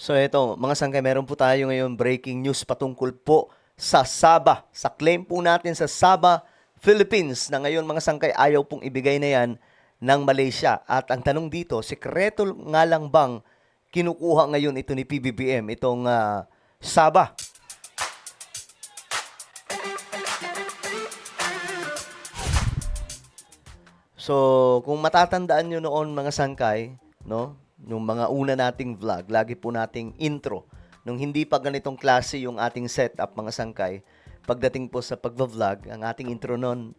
So ito, mga sangkay, meron po tayo ngayon breaking news patungkol po sa Sabah. Sa claim po natin sa Sabah, Philippines, na ngayon mga sangkay ayaw pong ibigay na yan ng Malaysia. At ang tanong dito, sekreto nga lang bang kinukuha ngayon ito ni PBBM, itong Sabah? So, kung matatandaan nyo noon mga sangkay, no? Nung mga una nating vlog, lagi po nating intro. Nung hindi pa ganitong klase yung ating setup mga sangkay, pagdating po sa pagva-vlog, ang ating intro noon,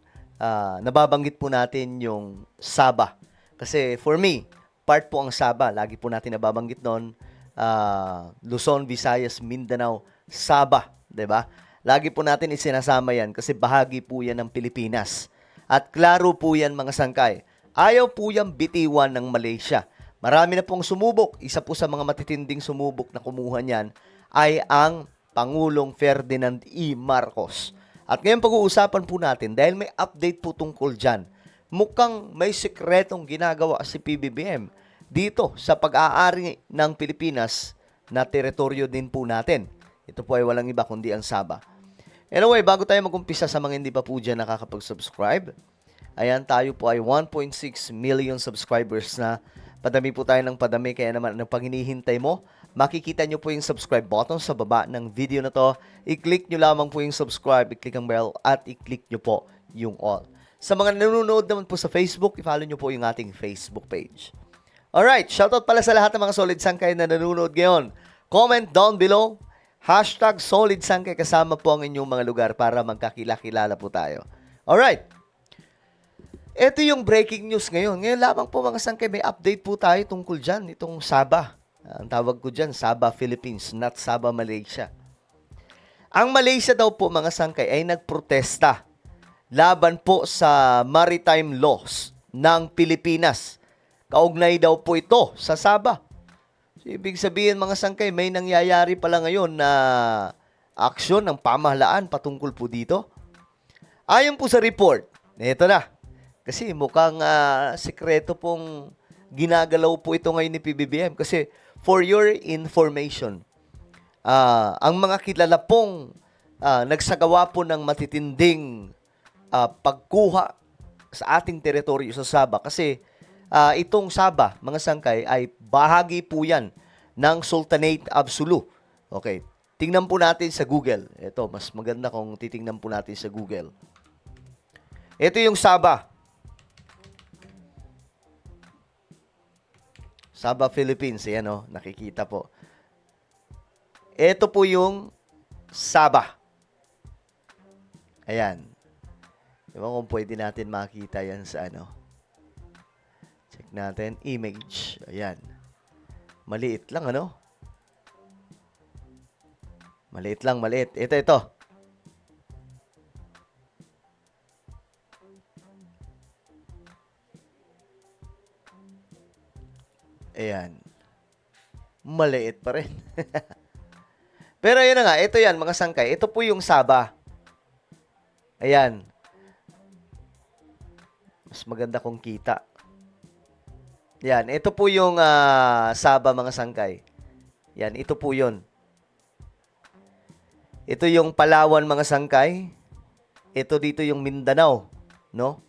nababanggit po natin yung Sabah. Kasi for me, part po ang Sabah. Lagi po natin nababanggit noon, Luzon, Visayas, Mindanao, Sabah, 'di ba? Lagi po natin isinasama yan kasi bahagi po yan ng Pilipinas. At klaro po yan mga sangkay. Ayaw po yan bitiwan ng Malaysia. Marami na pong sumubok. Isa po sa mga matitinding sumubok na kumuha niyan ay ang Pangulong Ferdinand E. Marcos. At ngayon pag-uusapan po natin dahil may update po tungkol dyan. Mukhang may sekretong ginagawa si PBBM dito sa pag-aari ng Pilipinas na teritoryo din po natin. Ito po ay walang iba kundi ang Sabah. Anyway, bago tayo mag-umpisa sa mga hindi pa po dyan nakakapag-subscribe, ayan, tayo po ay 1.6 million subscribers na. Padami po tayo ng padami, kaya naman ang pag hinihintay mo, makikita nyo po yung subscribe button sa baba ng video na to. I-click nyo lamang po yung subscribe, i-click ang bell, at i-click nyo po yung all. Sa mga nanonood naman po sa Facebook, i-follow nyo po yung ating Facebook page. Alright, shoutout pala sa lahat ng mga solid sangkay na nanonood ngayon. Comment down below, hashtag solid sangkay, kasama po ang inyong mga lugar para magkakilala po tayo. Alright. Ito yung breaking news ngayon. Ngayon lamang po mga sangkay, may update po tayo tungkol dyan, itong Sabah. Ang tawag ko dyan, Sabah Philippines, not Sabah Malaysia. Ang Malaysia daw po mga sangkay ay nagprotesta laban po sa maritime laws ng Pilipinas. Kaugnay daw po ito sa Sabah. So, ibig sabihin mga sangkay, may nangyayari pala ngayon na aksyon ng pamahalaan patungkol po dito. Ayon po sa report, ito na. Kasi mukhang sekreto pong ginagalaw po ito ngayon ni PBBM. Kasi for your information, ang mga kilala pong nagsagawa po ng matitinding pagkuha sa ating teritoryo sa Sabah. Kasi itong Sabah, mga sangkay, ay bahagi po yan ng Sultanate of Sulu. Okay, tingnan po natin sa Google. Ito, mas maganda kung titingnan po natin sa Google. Ito yung Sabah. Sabah, Philippines. Ayan o, nakikita po. Ito po yung Sabah. Ayan. Ewan kung pwede natin makita yan sa ano. Check natin. Image. Ayan. Maliit lang, ano? Maliit lang, maliit. Ito. Ayan. Maliit pa rin. Pero yun na nga, ito yan, mga sangkay. Ito po yung Sabah. Ayan. Mas maganda kung kita. Yan, ito po yung Sabah, mga sangkay. Yan, ito po yun. Ito yung Palawan, mga sangkay. Ito dito yung Mindanao, no?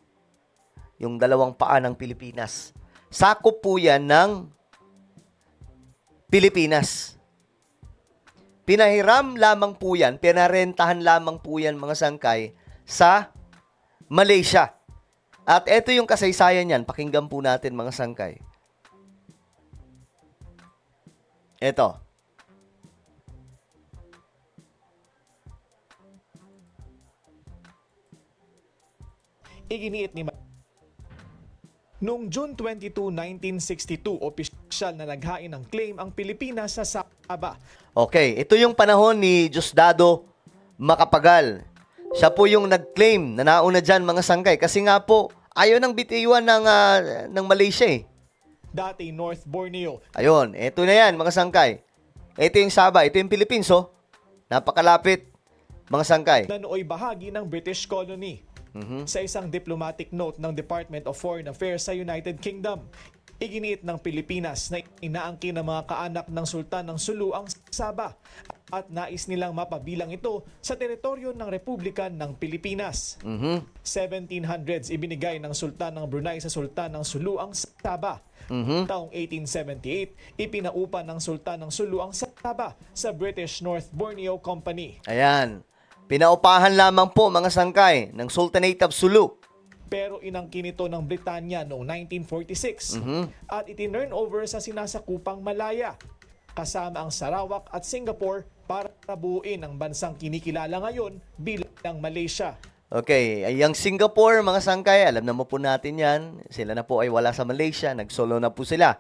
Yung dalawang paa ng Pilipinas. Sakop po yan ng Pilipinas. Pinahiram lamang po yan, pinarentahan lamang po yan, mga sangkay, sa Malaysia. At ito yung kasaysayan yan. Pakinggan po natin, mga sangkay. Ito. Iginiit ni Noong June 22, 1962, opisyal na naghain ng claim ang Pilipinas sa Sabah. Okay, ito yung panahon ni Diosdado Macapagal. Siya po yung nag-claim na nauna dyan, mga sangkay. Kasi nga po, ayaw nang bitiwan ng Malaysia eh. Dati North Borneo. Ayun, ito na yan, mga sangkay. Ito yung Sabah, ito yung Philippines, oh. Napakalapit, mga sangkay. Na nooy bahagi ng British colony. Sa isang diplomatic note ng Department of Foreign Affairs sa United Kingdom, Iginiit ng Pilipinas na inaangkin ng mga kaanak ng Sultan ng Sulu ang Sabah at nais nilang mapabilang ito sa teritoryo ng Republika ng Pilipinas. 1700s ibinigay ng Sultan ng Brunei sa Sultan ng Sulu ang Sabah. Taong 1878, ipinaupa ng Sultan ng Sulu ang Sabah sa British North Borneo Company. Ayan. Pinaupahan lamang po mga sangkay ng Sultanate of Sulu. Pero inangkin ito ng Britanya noong 1946 at itinurn over sa sinasakupang Malaya kasama ang Sarawak at Singapore para buuin ang bansang kinikilala ngayon bilang Malaysia. Okay, ay ang Singapore, mga sangkay, alam naman po natin yan. Sila na po ay wala sa Malaysia, nag-solo na po sila.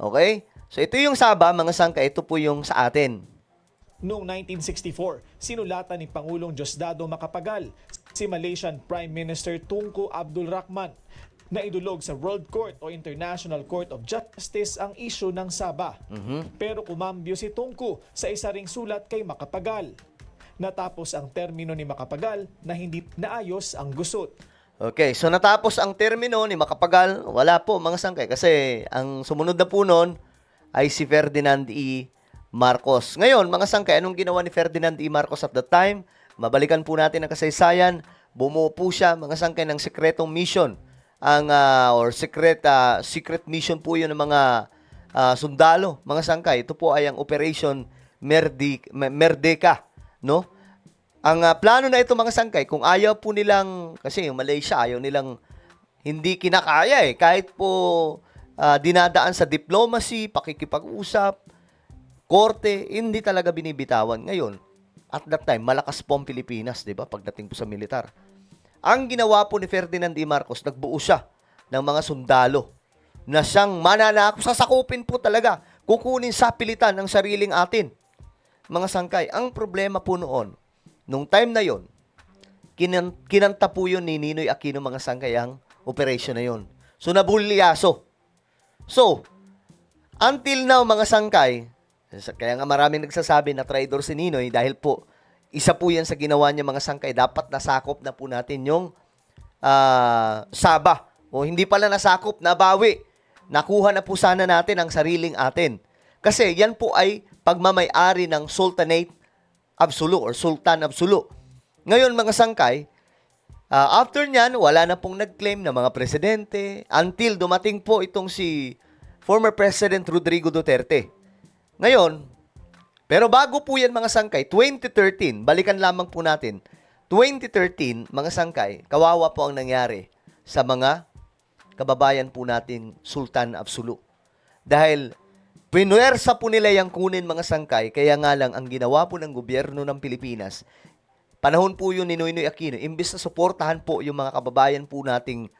Okay? So ito yung Sabah, mga sangkay, ito po yung sa atin. Noong 1964, sinulatan ni Pangulong Diosdado Macapagal si Malaysian Prime Minister Tunku Abdul Rahman na idulog sa World Court o International Court of Justice ang issue ng Sabah. Pero kumambyo si Tunku sa isa ring sulat kay Macapagal. Natapos ang termino ni Macapagal na hindi naayos ang gusot. Okay, so natapos ang termino ni Macapagal, wala po mga sangkay kasi ang sumunod na po noon ay si Ferdinand E. Marcos. Ngayon, mga sangkay, anong ginawa ni Ferdinand E. Marcos at that time? Mabalikan po natin ang kasaysayan. Bumuo po siya, mga sangkay, ng sekretong mission. Secret mission po yun ng mga sundalo, mga sangkay. Ito po ay ang Operation Merdeka, no? Ang plano na ito, mga sangkay, kung ayaw po nilang, kasi yung Malaysia, ayaw nilang, hindi kinakaya kahit po dinadaan sa diplomacy, pakikipag-usap, korte, hindi talaga binibitawan. Ngayon, at that time, malakas po ang Pilipinas, di ba? Pagdating po sa militar. Ang ginawa po ni Ferdinand E. Marcos, nagbuo siya ng mga sundalo na siyang mananakop, sasakupin po talaga, kukunin sa pilitan ng sariling atin. Mga sangkay, ang problema po noon, nung time na yon, kinanta po yun ni Ninoy Aquino, mga sangkay, ang operation na yon. So, nabulyaso. So, until now, mga sangkay, kaya nga maraming nagsasabi na traidor si Ninoy dahil po, isa po yan sa ginawa niya, mga sangkay. Dapat nasakop na po natin yung Sabah. O hindi pala nasakop, nabawi. Nakuha na po sana natin ang sariling atin. Kasi yan po ay pagmamay-ari ng Sultanate of Sulu or Sultan of Sulu. Ngayon, mga sangkay, after nyan, wala na pong nag-claim na mga presidente until dumating po itong si former President Rodrigo Duterte. Ngayon, pero bago po yan, mga sangkay, 2013, balikan lamang po natin, 2013, mga sangkay, kawawa po ang nangyari sa mga kababayan po natin Sultan of Sulu. Dahil pinuwersa po nila yung kunin, mga sangkay, kaya nga lang ang ginawa po ng gobyerno ng Pilipinas, panahon po yun ni Noynoy Aquino, imbes na suportahan po yung mga kababayan po nating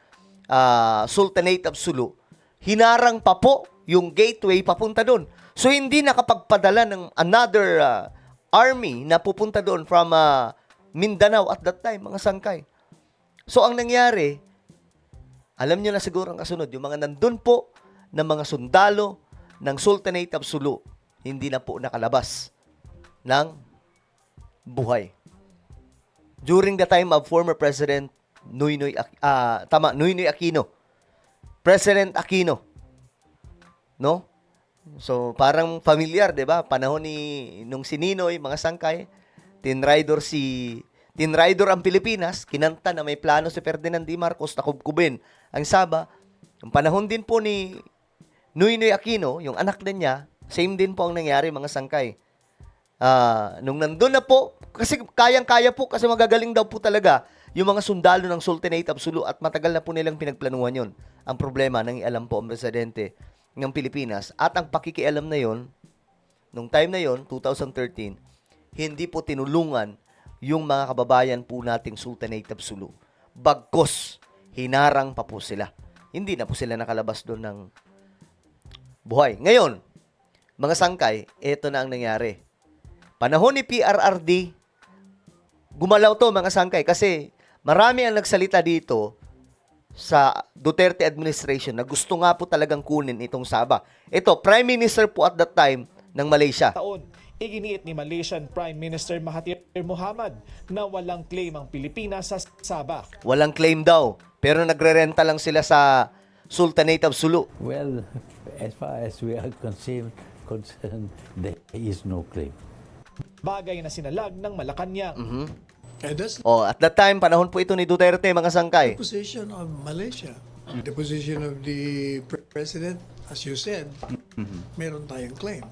Sultanate of Sulu, hinarang pa po yung gateway papunta doon. So, hindi nakapagpadala ng another army na pupunta doon from Mindanao at that time, mga sangkay. So, ang nangyari, alam nyo na siguro ang kasunod, yung mga nandun po na mga sundalo ng Sultanate of Sulu, hindi na po nakalabas ng buhay. During the time of former President Noynoy Aquino. President Aquino. No? So, parang familiar, 'di ba? Panahon nung si Ninoy, mga sangkay, tinrider ang Pilipinas, kinanta na may plano si Ferdinand E. Marcos na kubkubin ang Sabah. Ang panahon din po ni Noynoy Aquino, yung anak din niya, same din po ang nangyari, mga sangkay. Nung nandun na po, kasi kayang-kaya po, kasi magagaling daw po talaga yung mga sundalo ng Sultanate of Sulu at matagal na po nilang pinagplanuhan yun. Ang problema, nang ialam po ang presidente ng Pilipinas at ang pakikialam na yon, nung time na yon, 2013, hindi po tinulungan yung mga kababayan po nating Sultanate of Sulu. Bagkos, hinarang pa po sila. Hindi na po sila nakalabas doon ng buhay. Ngayon, mga sangkay, eto na ang nangyari. Panahon ni PRRD, gumalaw to, mga sangkay, kasi marami ang nagsalita dito sa Duterte administration na gusto nga po talagang kunin itong Sabah. Ito, Prime Minister po at that time ng Malaysia. Taon, iginiit ni Malaysian Prime Minister Mahathir Mohamad na walang claim ang Pilipinas sa Sabah. Walang claim daw, pero nagre-renta lang sila sa Sultanate of Sulu. Well, as far as we are concerned, there is no claim. Bagay na sinalag ng Malacanang. And that's At that time, panahon po ito ni Duterte, mga sangkay. the position of Malaysia. The position of the president, as you said, meron tayong claim.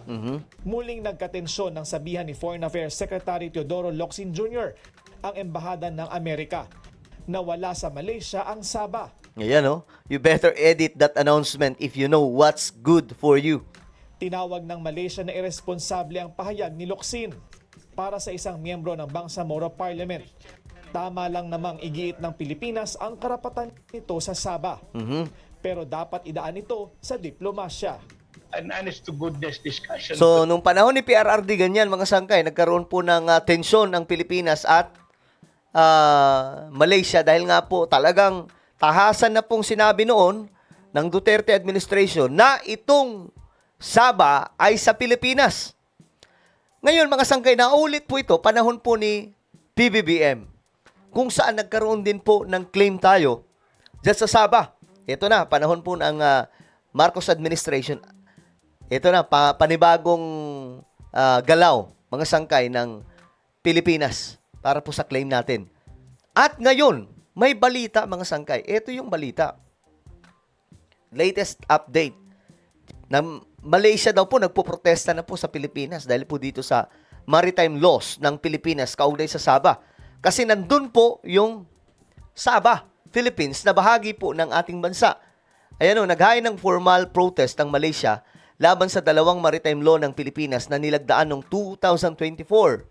Muling nagkatensyon ng sabihan ni Foreign Affairs Secretary Teodoro Locsin Jr., ang Embahada ng Amerika, na wala sa Malaysia ang Sabah. Ayan, no? You better edit that announcement if you know what's good for you. Tinawag ng Malaysia na irresponsable ang pahayag ni Locsin para sa isang miyembro ng Bangsamoro Parliament. Tama lang namang igiit ng Pilipinas ang karapatan nito sa Sabah. Pero dapat idaan ito sa diplomasya. An honest to goodness discussion. So, nung panahon ni PRRD, ganyan, mga sangkay, nagkaroon po ng tensyon ng Pilipinas at Malaysia dahil nga po talagang tahasan na pong sinabi noon ng Duterte administration na itong Sabah ay sa Pilipinas. Ngayon, mga sangkay, naulit po ito, panahon po ni PBBM, kung saan nagkaroon din po ng claim tayo dyan sa Sabah. Ito na, panahon po ng Marcos administration. Ito na, panibagong galaw, mga sangkay ng Pilipinas para po sa claim natin. At ngayon, may balita, mga sangkay. Ito yung balita. Latest update. Malaysia daw po nagpoprotesta na po sa Pilipinas dahil po dito sa maritime laws ng Pilipinas kaugnay sa Sabah. Kasi nandun po yung Sabah, Philippines, na bahagi po ng ating bansa. Ayan o, naghain ng formal protest ng Malaysia laban sa dalawang maritime law ng Pilipinas na nilagdaan noong 2024.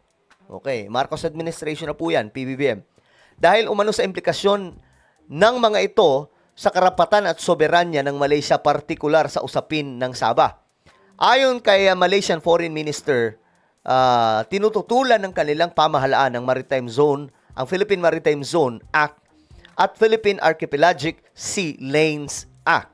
Okay, Marcos administration na po yan, PBBM. Dahil umano sa implikasyon ng mga ito sa karapatan at soberanya ng Malaysia, partikular sa usapin ng Sabah. Ayon kay Malaysian Foreign Minister, tinututulan ng kanilang pamahalaan ng Maritime Zone, ang Philippine Maritime Zone Act at Philippine Archipelagic Sea Lanes Act.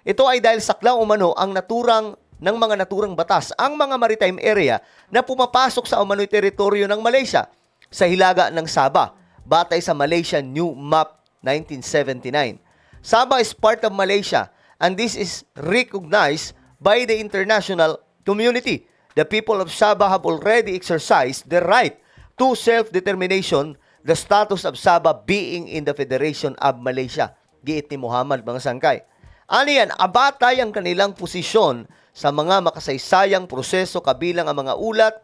Ito ay dahil saklaw umano ang ng mga naturang batas ang mga maritime area na pumapasok sa umano'y teritoryo ng Malaysia sa hilaga ng Sabah, batay sa Malaysian New Map 1979. Sabah is part of Malaysia and this is recognized by the international community. The people of Sabah have already exercised their right to self-determination, the status of Sabah being in the Federation of Malaysia. Giit ni Muhammad, mga sangkay. Ano yan? Abatay ang kanilang posisyon sa mga makasaysayang proseso kabilang ang mga ulat.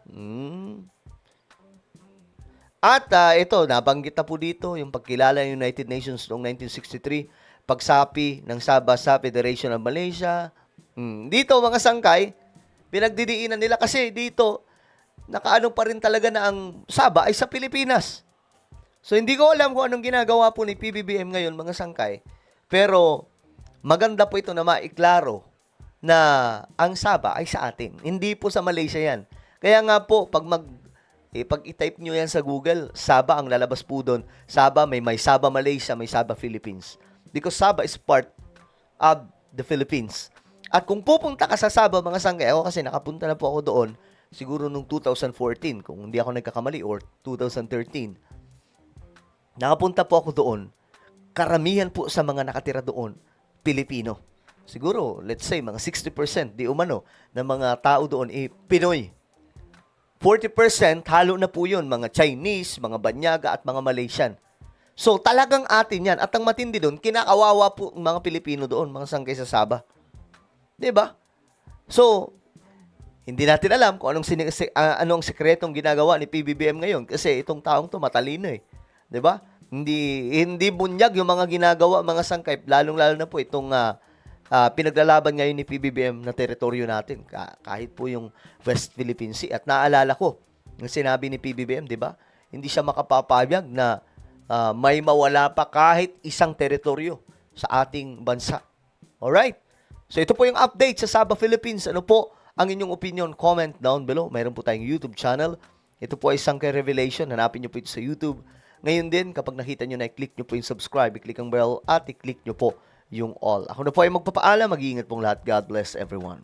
At ito, nabanggit na po dito yung pagkilala ng United Nations noong 1963, pagsapi ng Sabah sa Federation of Malaysia. Dito, mga sangkay, pinagdidiinan nila kasi dito, nakaano pa rin talaga na ang Sabah ay sa Pilipinas. So, hindi ko alam kung anong ginagawa po ni PBBM ngayon, mga sangkay. Pero, maganda po ito na maiklaro na ang Sabah ay sa atin. Hindi po sa Malaysia yan. Kaya nga po, pag i-type nyo yan sa Google, Sabah ang lalabas po doon. Sabah, may Sabah Malaysia, may Sabah Philippines. Because Sabah is part of the Philippines. At kung pupunta ka sa Sabah, mga sangkay, ako kasi nakapunta na po ako doon, siguro nung 2014, kung hindi ako nagkakamali, or 2013. Nakapunta po ako doon, karamihan po sa mga nakatira doon, Pilipino. Siguro, let's say, mga 60%, di umano, ng mga tao doon, Pinoy. 40% halo na po yun, mga Chinese, mga Banyaga, at mga Malaysian. So, talagang atin yan. At ang matindi doon, kinakawawa po ang mga Pilipino doon, mga sangkay sa Sabah. Diba? So, hindi natin alam kung anong sekretong ginagawa ni PBBM ngayon kasi itong taong to matalino eh. 'Di ba? Hindi bunyag yung mga ginagawa, mga sangkay, lalong-lalo na po itong pinaglalaban ngayon ni PBBM na teritoryo natin, kahit po yung West Philippine Sea. At naalala ko, yung sinabi ni PBBM, 'di ba? Hindi siya makapapayag na may mawala pa kahit isang teritoryo sa ating bansa. Alright? So ito po yung update sa Sabah, Philippines. Ano po ang inyong opinion? Comment down below. Mayroon po tayong YouTube channel. Ito po ay Sangkay Revelation. Hanapin nyo po ito sa YouTube. Ngayon din, kapag nakita nyo na, i-click nyo po yung subscribe, i-click ang bell, at i-click nyo po yung all. Ako na po ay magpapaalam. Mag-iingat pong lahat. God bless everyone.